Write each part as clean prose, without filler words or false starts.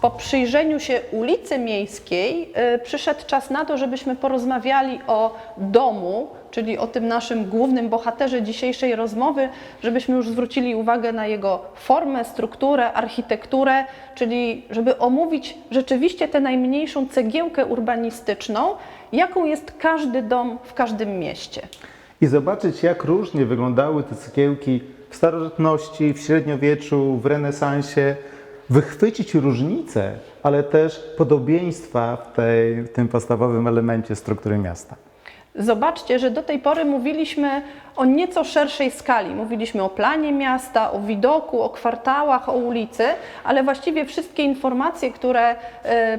Po przyjrzeniu się ulicy Miejskiej przyszedł czas na to, żebyśmy porozmawiali o domu, czyli o tym naszym głównym bohaterze dzisiejszej rozmowy, żebyśmy już zwrócili uwagę na jego formę, strukturę, architekturę, czyli żeby omówić rzeczywiście tę najmniejszą cegiełkę urbanistyczną, jaką jest każdy dom w każdym mieście. I zobaczyć, jak różnie wyglądały te cegiełki w starożytności, w średniowieczu, w renesansie, wychwycić różnice, ale też podobieństwa w tym podstawowym elemencie struktury miasta. Zobaczcie, że do tej pory mówiliśmy o nieco szerszej skali. Mówiliśmy o planie miasta, o widoku, o kwartałach, o ulicy, ale właściwie wszystkie informacje, które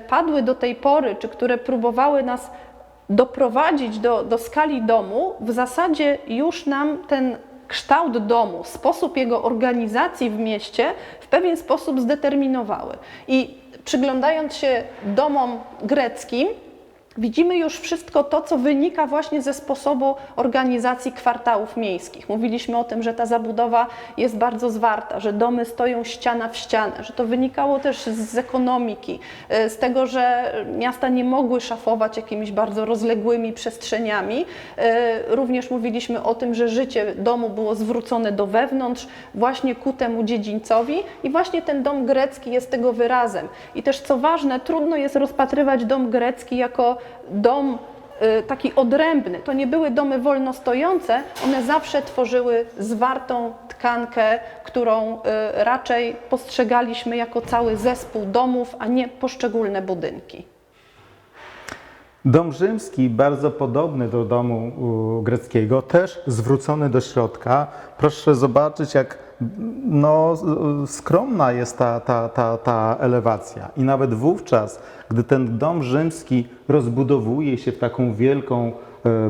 padły do tej pory, czy które próbowały nas doprowadzić do skali domu, w zasadzie już nam ten kształt domu, sposób jego organizacji w mieście w pewien sposób zdeterminowały. I przyglądając się domom greckim, widzimy już wszystko to, co wynika właśnie ze sposobu organizacji kwartałów miejskich. Mówiliśmy o tym, że ta zabudowa jest bardzo zwarta, że domy stoją ściana w ścianę, że to wynikało też z ekonomiki, z tego, że miasta nie mogły szafować jakimiś bardzo rozległymi przestrzeniami. Również mówiliśmy o tym, że życie domu było zwrócone do wewnątrz, właśnie ku temu dziedzińcowi i właśnie ten dom grecki jest tego wyrazem. I też co ważne, trudno jest rozpatrywać dom grecki jako dom taki odrębny. To nie były domy wolno stojące, one zawsze tworzyły zwartą tkankę, którą raczej postrzegaliśmy jako cały zespół domów, a nie poszczególne budynki. Dom rzymski, bardzo podobny do domu greckiego, też zwrócony do środka. Proszę zobaczyć, jak skromna jest ta elewacja. I nawet wówczas, gdy ten dom rzymski rozbudowuje się w taką wielką,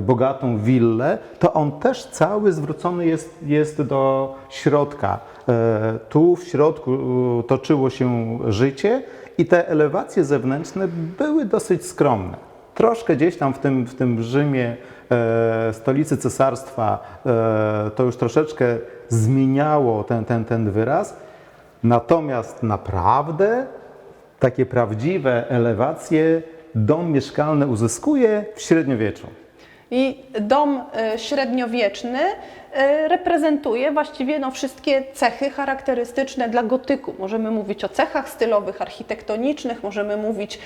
bogatą willę, to on też cały zwrócony jest do środka. Tu w środku toczyło się życie i te elewacje zewnętrzne były dosyć skromne. Troszkę gdzieś tam w tym Rzymie, stolicy cesarstwa, to już troszeczkę zmieniało ten wyraz. Natomiast naprawdę takie prawdziwe elewacje dom mieszkalny uzyskuje w średniowieczu. I dom średniowieczny reprezentuje właściwie wszystkie cechy charakterystyczne dla gotyku. Możemy mówić o cechach stylowych, architektonicznych, możemy mówić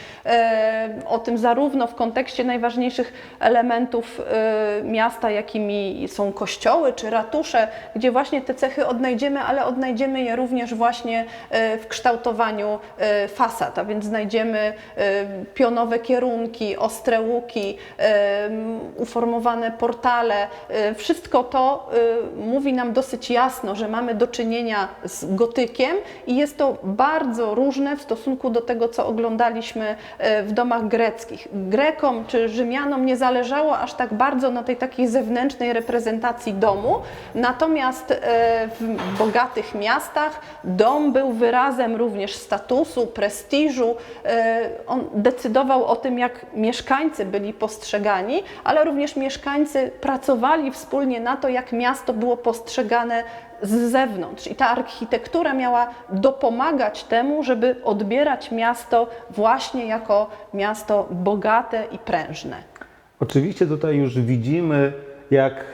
o tym zarówno w kontekście najważniejszych elementów miasta, jakimi są kościoły czy ratusze, gdzie właśnie te cechy odnajdziemy, ale odnajdziemy je również właśnie w kształtowaniu fasad, a więc znajdziemy pionowe kierunki, ostre łuki, uformowane portale. Wszystko to mówi nam dosyć jasno, że mamy do czynienia z gotykiem i jest to bardzo różne w stosunku do tego, co oglądaliśmy w domach greckich. Grekom czy Rzymianom nie zależało aż tak bardzo na tej takiej zewnętrznej reprezentacji domu, natomiast w bogatych miastach dom był wyrazem również statusu, prestiżu. On decydował o tym, jak mieszkańcy byli postrzegani, ale również mieszkańcy pracowali wspólnie na to, jak miasto było postrzegane z zewnątrz. I ta architektura miała dopomagać temu, żeby odbierać miasto właśnie jako miasto bogate i prężne. Oczywiście tutaj już widzimy, jak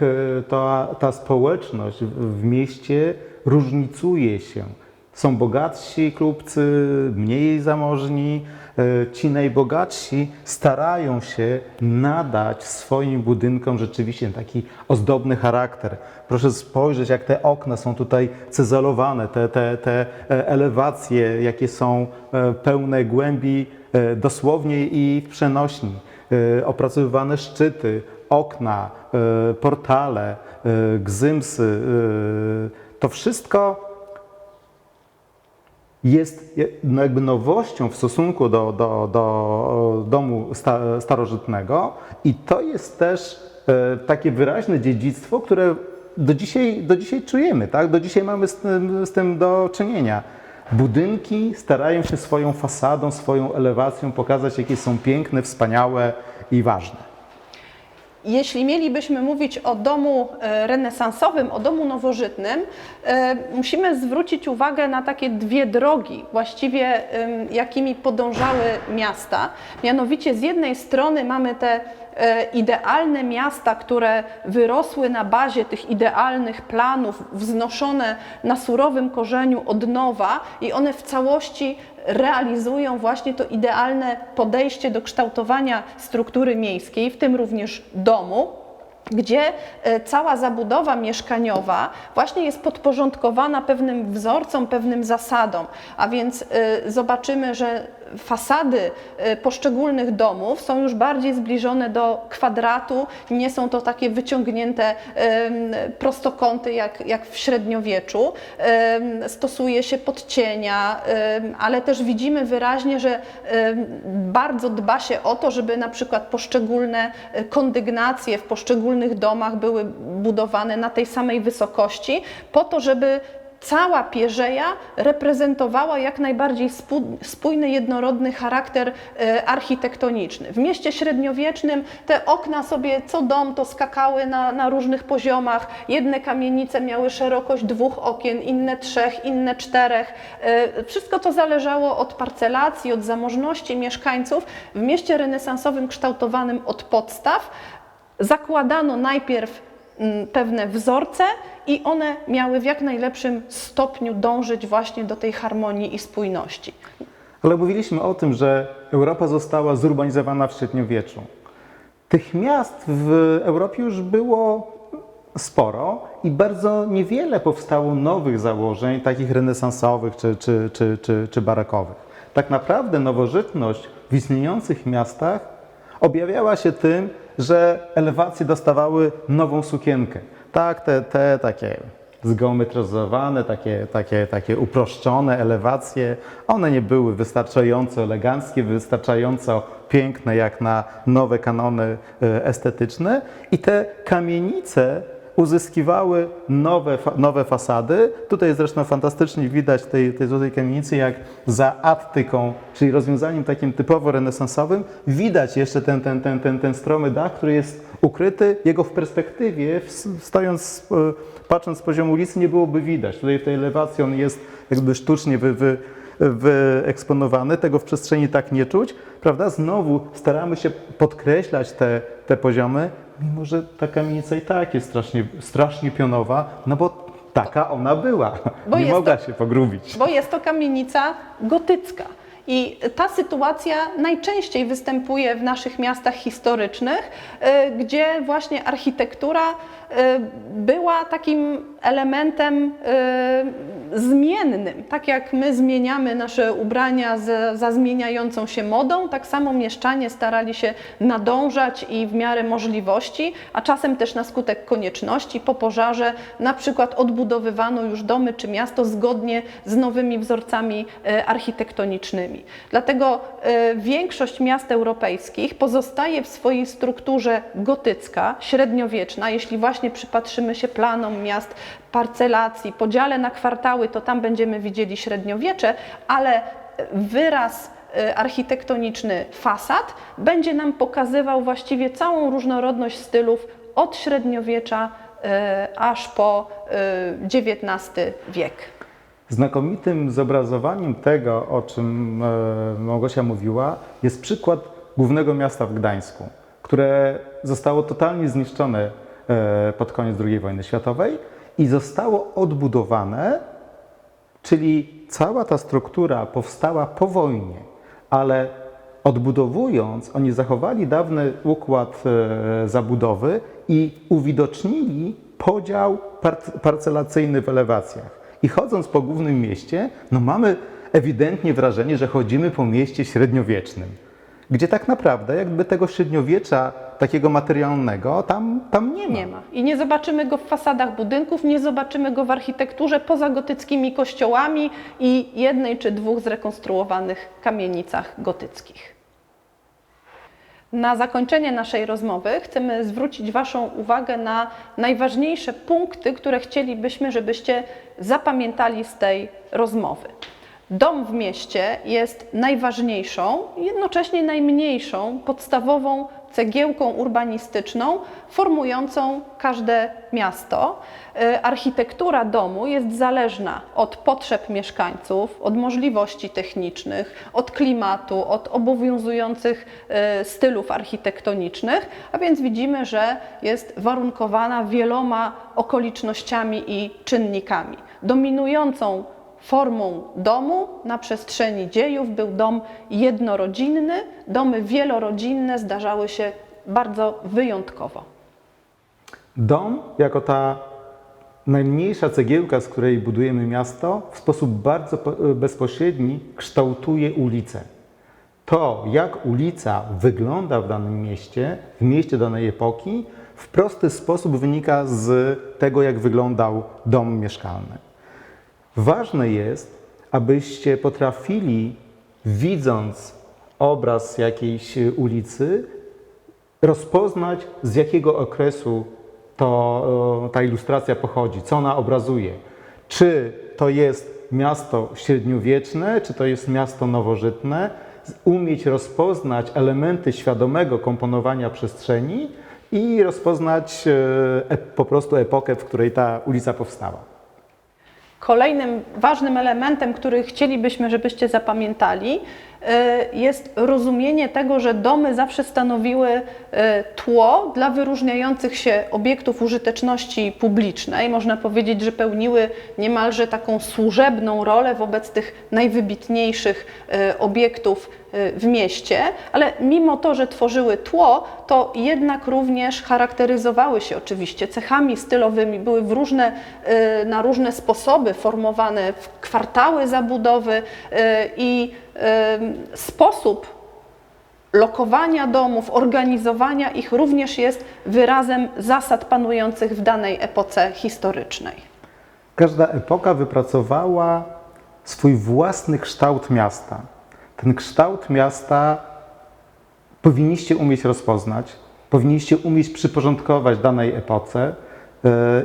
ta społeczność w mieście różnicuje się. Są bogatsi klubcy, mniej zamożni. Ci najbogatsi starają się nadać swoim budynkom rzeczywiście taki ozdobny charakter. Proszę spojrzeć, jak te okna są tutaj cyzelowane, te elewacje, jakie są pełne głębi dosłownie i w przenośni. Opracowywane szczyty, okna, portale, gzymsy. To wszystko jest jakby nowością w stosunku do domu starożytnego i to jest też takie wyraźne dziedzictwo, które do dzisiaj czujemy, tak? Do dzisiaj mamy z tym do czynienia. Budynki starają się swoją fasadą, swoją elewacją pokazać, jakie są piękne, wspaniałe i ważne. Jeśli mielibyśmy mówić o domu renesansowym, o domu nowożytnym, musimy zwrócić uwagę na takie dwie drogi, właściwie jakimi podążały miasta. Mianowicie z jednej strony mamy te idealne miasta, które wyrosły na bazie tych idealnych planów, wznoszone na surowym korzeniu od nowa i one w całości realizują właśnie to idealne podejście do kształtowania struktury miejskiej, w tym również domu, gdzie cała zabudowa mieszkaniowa właśnie jest podporządkowana pewnym wzorcom, pewnym zasadom, a więc zobaczymy, że fasady poszczególnych domów są już bardziej zbliżone do kwadratu, nie są to takie wyciągnięte prostokąty jak w średniowieczu. Stosuje się podcienia, ale też widzimy wyraźnie, że bardzo dba się o to, żeby na przykład poszczególne kondygnacje w poszczególnych domach były budowane na tej samej wysokości, po to, żeby cała pierzeja reprezentowała jak najbardziej spójny, jednorodny charakter architektoniczny. W mieście średniowiecznym te okna sobie co dom to skakały na różnych poziomach. Jedne kamienice miały szerokość 2 okien, inne 3, inne 4. Wszystko to zależało od parcelacji, od zamożności mieszkańców. W mieście renesansowym kształtowanym od podstaw zakładano najpierw pewne wzorce i one miały w jak najlepszym stopniu dążyć właśnie do tej harmonii i spójności. Ale mówiliśmy o tym, że Europa została zurbanizowana w średniowieczu. Tych miast w Europie już było sporo i bardzo niewiele powstało nowych założeń, takich renesansowych czy barokowych. Tak naprawdę nowożytność w istniejących miastach objawiała się tym, że elewacje dostawały nową sukienkę. Tak, te takie zgeometryzowane, takie uproszczone elewacje, one nie były wystarczająco eleganckie, wystarczająco piękne jak na nowe kanony estetyczne i te kamienice uzyskiwały nowe fasady. Tutaj zresztą fantastycznie widać tej złotej kamienicy, jak za attyką, czyli rozwiązaniem takim typowo renesansowym, widać jeszcze ten stromy dach, który jest ukryty. Jego w perspektywie, patrząc z poziomu ulicy, nie byłoby widać. Tutaj w tej elewacji on jest jakby sztucznie wyeksponowany, tego w przestrzeni tak nie czuć, prawda? Znowu staramy się podkreślać te poziomy, mimo że ta kamienica i tak jest strasznie pionowa, no bo taka ona była, nie mogła się pogrubić. Bo jest to kamienica gotycka. I ta sytuacja najczęściej występuje w naszych miastach historycznych, gdzie właśnie architektura była takim elementem zmiennym. Tak jak my zmieniamy nasze ubrania za zmieniającą się modą, tak samo mieszczanie starali się nadążać i w miarę możliwości, a czasem też na skutek konieczności po pożarze na przykład odbudowywano już domy czy miasto zgodnie z nowymi wzorcami architektonicznymi. Dlatego większość miast europejskich pozostaje w swojej strukturze gotycka, średniowieczna. Jeśli właśnie przypatrzymy się planom miast, parcelacji, podziale na kwartały, to tam będziemy widzieli średniowiecze, ale wyraz architektoniczny fasad będzie nam pokazywał właściwie całą różnorodność stylów od średniowiecza aż po XIX wiek. Znakomitym zobrazowaniem tego, o czym Małgosia mówiła, jest przykład głównego miasta w Gdańsku, które zostało totalnie zniszczone pod koniec II wojny światowej i zostało odbudowane, czyli cała ta struktura powstała po wojnie, ale odbudowując, oni zachowali dawny układ zabudowy i uwidocznili podział parcelacyjny w elewacjach. I chodząc po głównym mieście, no mamy ewidentnie wrażenie, że chodzimy po mieście średniowiecznym, gdzie tak naprawdę jakby tego średniowiecza takiego materialnego tam nie ma. Nie ma. I nie zobaczymy go w fasadach budynków, nie zobaczymy go w architekturze poza gotyckimi kościołami i jednej czy dwóch zrekonstruowanych kamienicach gotyckich. Na zakończenie naszej rozmowy chcemy zwrócić Waszą uwagę na najważniejsze punkty, które chcielibyśmy, żebyście zapamiętali z tej rozmowy. Dom w mieście jest najważniejszą, jednocześnie najmniejszą, podstawową cegiełką urbanistyczną formującą każde miasto. Architektura domu jest zależna od potrzeb mieszkańców, od możliwości technicznych, od klimatu, od obowiązujących stylów architektonicznych, a więc widzimy, że jest warunkowana wieloma okolicznościami i czynnikami. Dominującą formą domu na przestrzeni dziejów był dom jednorodzinny. Domy wielorodzinne zdarzały się bardzo wyjątkowo. Dom, jako ta najmniejsza cegiełka, z której budujemy miasto, w sposób bardzo bezpośredni kształtuje ulicę. To, jak ulica wygląda w danym mieście, w mieście danej epoki, w prosty sposób wynika z tego, jak wyglądał dom mieszkalny. Ważne jest, abyście potrafili, widząc obraz jakiejś ulicy, rozpoznać, z jakiego okresu ta ilustracja pochodzi, co ona obrazuje. Czy to jest miasto średniowieczne, czy to jest miasto nowożytne, umieć rozpoznać elementy świadomego komponowania przestrzeni i rozpoznać po prostu epokę, w której ta ulica powstała. Kolejnym ważnym elementem, który chcielibyśmy, żebyście zapamiętali, jest rozumienie tego, że domy zawsze stanowiły tło dla wyróżniających się obiektów użyteczności publicznej. Można powiedzieć, że pełniły niemalże taką służebną rolę wobec tych najwybitniejszych obiektów w mieście, ale mimo to, że tworzyły tło, to jednak również charakteryzowały się oczywiście cechami stylowymi, były na różne sposoby formowane w kwartały zabudowy i sposób lokowania domów, organizowania ich również jest wyrazem zasad panujących w danej epoce historycznej. Każda epoka wypracowała swój własny kształt miasta. Ten kształt miasta powinniście umieć rozpoznać, powinniście umieć przyporządkować danej epoce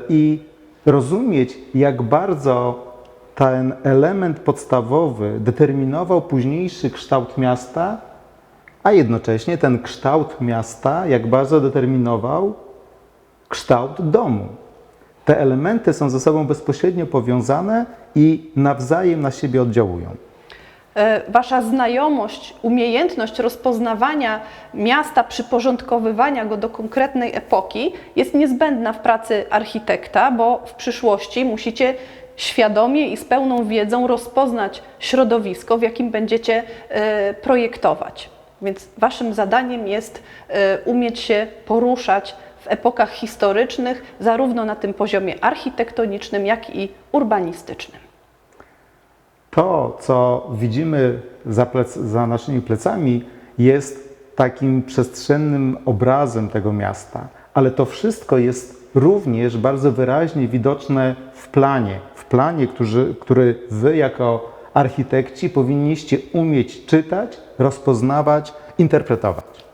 i rozumieć, jak bardzo ten element podstawowy determinował późniejszy kształt miasta, a jednocześnie ten kształt miasta jak bardzo determinował kształt domu. Te elementy są ze sobą bezpośrednio powiązane i nawzajem na siebie oddziałują. Wasza znajomość, umiejętność rozpoznawania miasta, przyporządkowywania go do konkretnej epoki jest niezbędna w pracy architekta, bo w przyszłości musicie świadomie i z pełną wiedzą rozpoznać środowisko, w jakim będziecie projektować. Więc waszym zadaniem jest umieć się poruszać w epokach historycznych, zarówno na tym poziomie architektonicznym, jak i urbanistycznym. To, co widzimy za naszymi plecami, jest takim przestrzennym obrazem tego miasta, ale to wszystko jest również bardzo wyraźnie widoczne w planie, który wy jako architekci powinniście umieć czytać, rozpoznawać, interpretować.